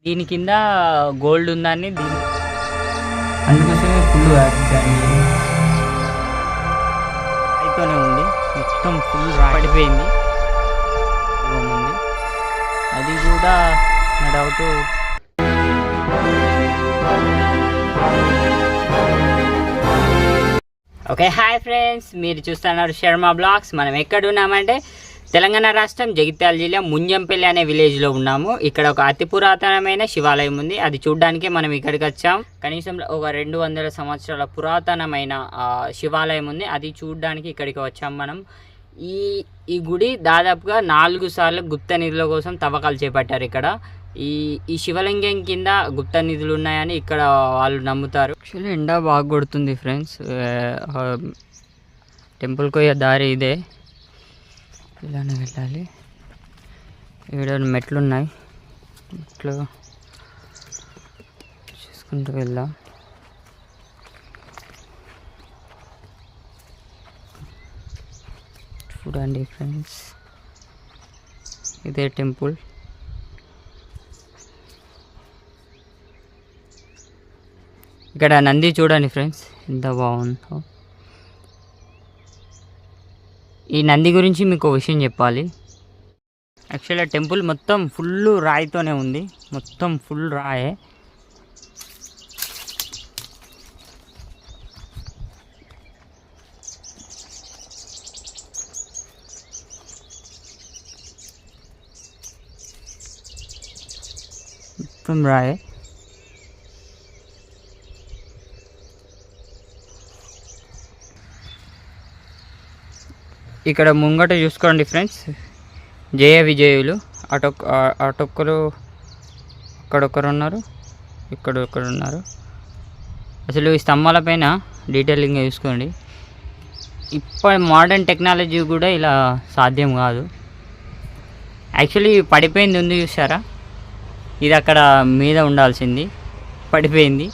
దీని కింద గోల్డ్ ఉందని అందుకోసమే ఫుల్ అయితేనే ఉంది, మొత్తం ఫుల్ పడిపోయింది ఉంది. అది కూడా నా డౌట్. ఓకే, హాయ్ ఫ్రెండ్స్, మీరు చూస్తున్నారు శర్మ బ్లాగ్స్. మనం ఎక్కడ ఉన్నామంటే తెలంగాణ రాష్ట్రం జగిత్యాల జిల్లా ముంజంపల్లి అనే విలేజ్లో ఉన్నాము. ఇక్కడ ఒక అతి పురాతనమైన శివాలయం ఉంది. అది చూడడానికే మనం ఇక్కడికి వచ్చాం. కనీసం ఒక 200 సంవత్సరాల పురాతనమైన శివాలయం ఉంది. అది చూడడానికి ఇక్కడికి వచ్చాం మనం. ఈ గుడి దాదాపుగా 4 సార్లు గుప్త నిధుల కోసం తవ్వకాలు చేపట్టారు. ఇక్కడ ఈ శివలింగం కింద గుప్త నిధులు ఉన్నాయని ఇక్కడ వాళ్ళు నమ్ముతారు. యాక్చువల్లీ ఎండ బాగా కొడుతుంది ఫ్రెండ్స్. టెంపుల్కి పోయే దారి ఇదే, ఇలానే వెళ్ళాలి. ఇక్కడ మెట్లు ఉన్నాయి, మెట్లు చూసుకుంటూ వెళ్దాం. చూడండి ఫ్రెండ్స్, ఇదే టెంపుల్. ఇక్కడ నంది చూడండి ఫ్రెండ్స్, ఎంత బాగుందో. ఈ నంది గురించి మీకు ఒక విషయం చెప్పాలి. యాక్చువల్గా టెంపుల్ మొత్తం ఫుల్ రాయితోనే ఉంది, మొత్తం ఫుల్ రాయే. మొత్తం రాయే. ఇక్కడ ముంగట చూసుకోండి ఫ్రెండ్స్, జయ విజయులు. అటొక్కరు, అక్కడొక్కరు ఉన్నారు, ఇక్కడొక్కరు ఉన్నారు. అసలు ఈ స్తంభాల పైన డీటెయిలింగ్ చూసుకోండి. ఇప్పుడు మోడర్న్ టెక్నాలజీ కూడా ఇలా సాధ్యం కాదు. యాక్చువల్లీ పడిపోయింది ఉంది చూసారా, ఇది అక్కడ మీద ఉండాల్సింది, పడిపోయింది.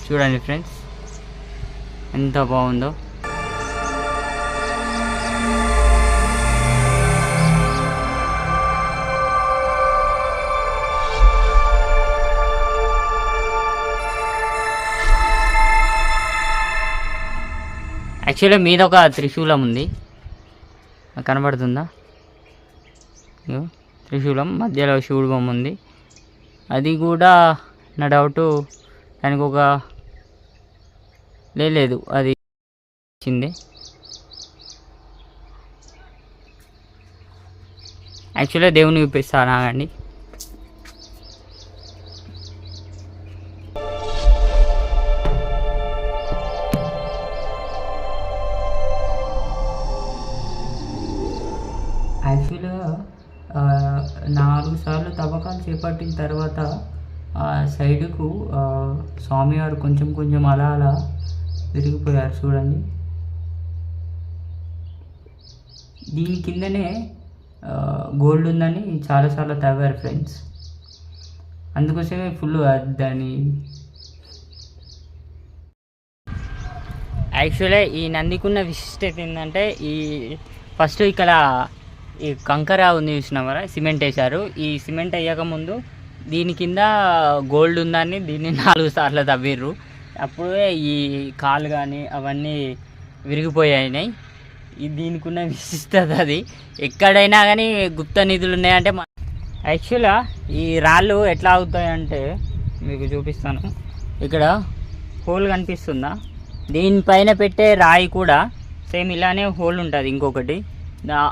చూడండి ఫ్రెండ్స్, ఎంత బాగుందో. యాక్చువల్లీ మీద ఒక త్రిశూలం ఉంది, కనబడుతుందా? త్రిశూలం మధ్యలో శివుడు బొమ్మ ఉంది. అది కూడా నా డౌటు, దానికి ఒక లేదు, అది వచ్చింది. యాక్చువల్గా దేవుని చూపిస్తాను ఆగండి. యాక్చువల్గా 4 సార్లు తవ్వకాలు చేపట్టిన తర్వాత సైడుకు స్వామివారు కొంచెం కొంచెం అలా అలా విరిగిపోయారు. చూడండి, దీని కిందనే గోల్డ్ ఉందని చాలాసార్లు తవ్వారు ఫ్రెండ్స్. అందుకోసమే ఫుల్ దాని. యాక్చువల్గా ఈ నందికున్న విశిష్టత ఏంటంటే, ఫస్ట్ ఇక్కడ ఈ కంకర ఉంది చూసినామరా, సిమెంట్ వేశారు. ఈ సిమెంట్ అయ్యాక ముందు దీని కింద గోల్డ్ ఉందని దీన్ని 4 సార్లు తవ్విర్రు. అప్పుడే ఈ కాలు కానీ అవన్నీ విరిగిపోయాయి. దీనికి ఉన్న విశిష్టత అది. ఎక్కడైనా కానీ గుప్త నిధులు ఉన్నాయంటే యాక్చువల్గా ఈ రాళ్ళు ఎట్లా అవుతాయంటే మీకు చూపిస్తాను. ఇక్కడ హోల్ కనిపిస్తుందా, దీనిపైన పెట్టే రాయి కూడా సేమ్ ఇలానే హోల్ ఉంటుంది. ఇంకొకటి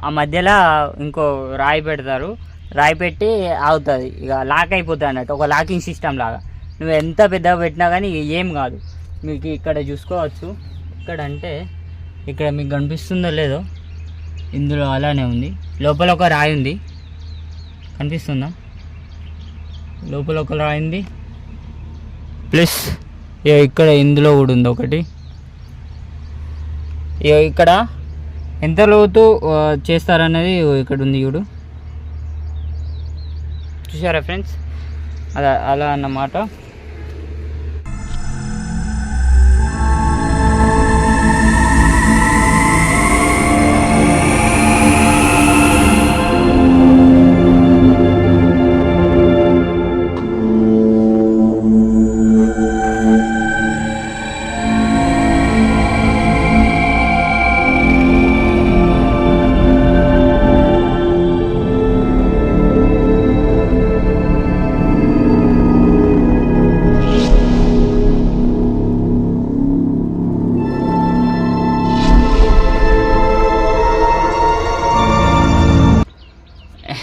ఆ మధ్యలో ఇంకో రాయి పెడతారు, రాయి పెట్టి ఆగుతుంది, ఇక లాక్ అయిపోతుంది అన్నట్టు, ఒక లాకింగ్ సిస్టమ్ లాగా. నువ్వు ఎంత పెద్దగా పెట్టినా కానీ ఏం కాదు. మీకు ఇక్కడ చూసుకోవచ్చు. ఇక్కడ అంటే ఇక్కడ మీకు కనిపిస్తుందో లేదో, ఇందులో అలానే ఉంది. లోపల ఒక రాయి ఉంది, కనిపిస్తుందా? లోపల ఒక రాయి ఉంది, ప్లస్ ఇక్కడ ఇందులో కూడా ఉంది ఒకటి. ఇక్కడ ఎంత లోతు చేస్తారనేది ఇక్కడ ఉంది చూడు, చూసారా ఫ్రెండ్స్? అలా అన్నమాట.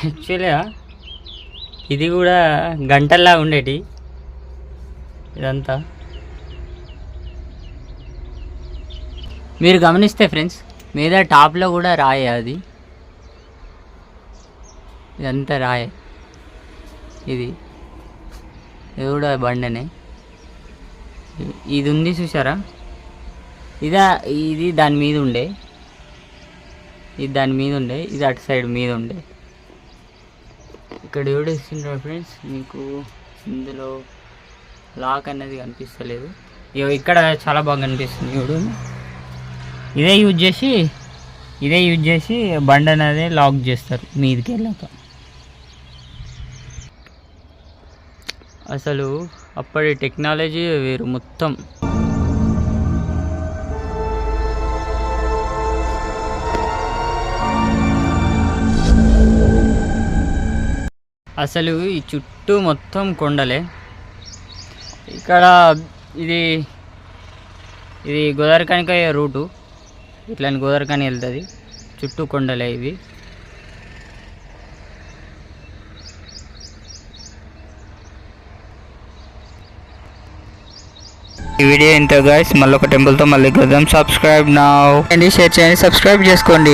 యాక్చువల్గా ఇది కూడా గంటల్లా ఉండేటి ఇదంతా. మీరు గమనిస్తే ఫ్రెండ్స్ మీద టాప్లో కూడా రాయే అది, ఇదంతా రాయే. ఇది కూడా బండనే. ఇది ఉంది చూసారా, ఇది దాని మీద ఉండే, ఇది దాని మీద ఉండే, ఇది అటు సైడ్ మీద ఉండే. ఇక్కడ కూడా ఇస్తుంటారు ఫ్రెండ్స్, మీకు ఇందులో లాక్ అనేది కనిపిస్తలేదు. ఇక్కడ చాలా బాగా కనిపిస్తుంది ఇప్పుడు. ఇదే యూజ్ చేసి బండి అనేది లాక్ చేస్తారు మీదకి వెళ్ళాక. అసలు అప్పటి టెక్నాలజీ వేరు మొత్తం. అసలు ఈ చుట్టూ మొత్తం కొండలే. ఇక్కడ ఇది గోదావరిఖానికి రూటు, ఇట్లా గోదావరిఖాని వెళ్తుంది, చుట్టూ కొండలే ఇవి. ఈ వీడియో ఇంత గైస్, మళ్ళీ ఒక టెంపుల్తో మళ్ళీ కలుద్దాం. సబ్స్క్రైబ్ నౌ అండి, షేర్ చేయండి, సబ్స్క్రైబ్ చేసుకోండి.